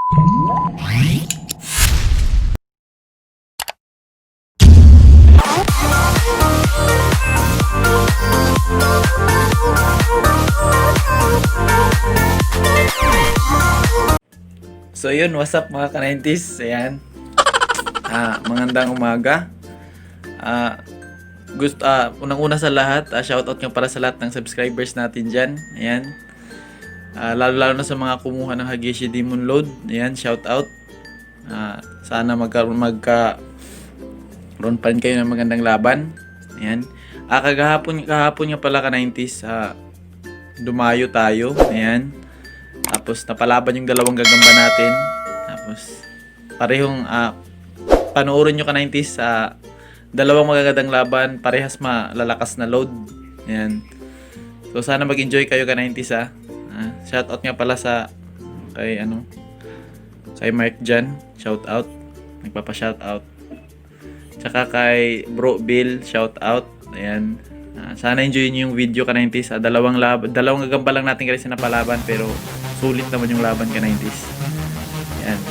So yun, what's up mga ka-90s? Ayan. Magandang umaga. Unang-una sa lahat, shoutout nga para sa lahat ng subscribers natin dyan. Ayan. Lalo-lalo na sa mga kumuha ng Hageshi Demon Load. Ayan, shoutout. Sana magkaroon pa rin kayo ng magandang laban. Ayan. Kahapon nga pala ka-90s, dumayo tayo. Ayan. Tapos napalaban yung dalawang gagamba natin. Tapos parehong panoorin nyo ka-90s sa dalawang magagandang laban, parehas malalakas na load. Ayan. So sana mag-enjoy kayo ka-90s. Shoutout nga pala sa kay Mark Jan, shoutout. Nagpapa-shoutout. Tsaka kay Bro Bill, shoutout. Ayan. Sana enjoy nyo yung video ka-90s. Dalawang gagamba lang natin kasi napalaban, pero sulit naman yung laban ka-90s. Ayan.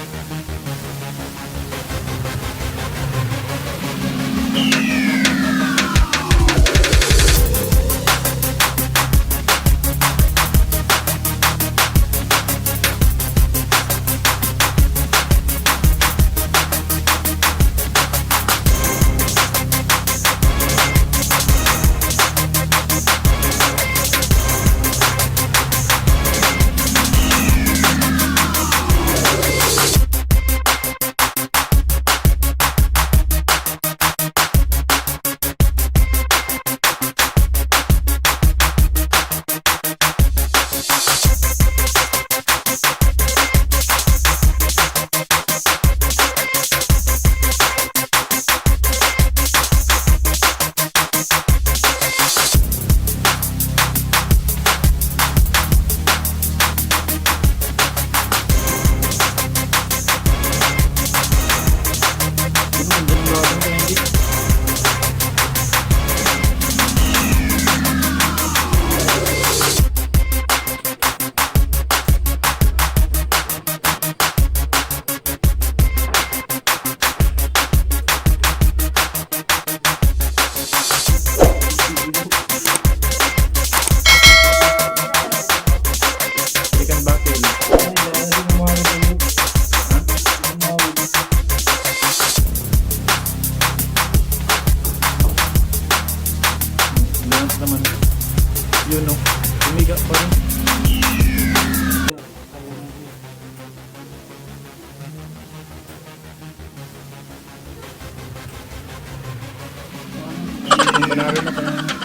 Naman yun, no? Tumiga pa rin. Panalo na pa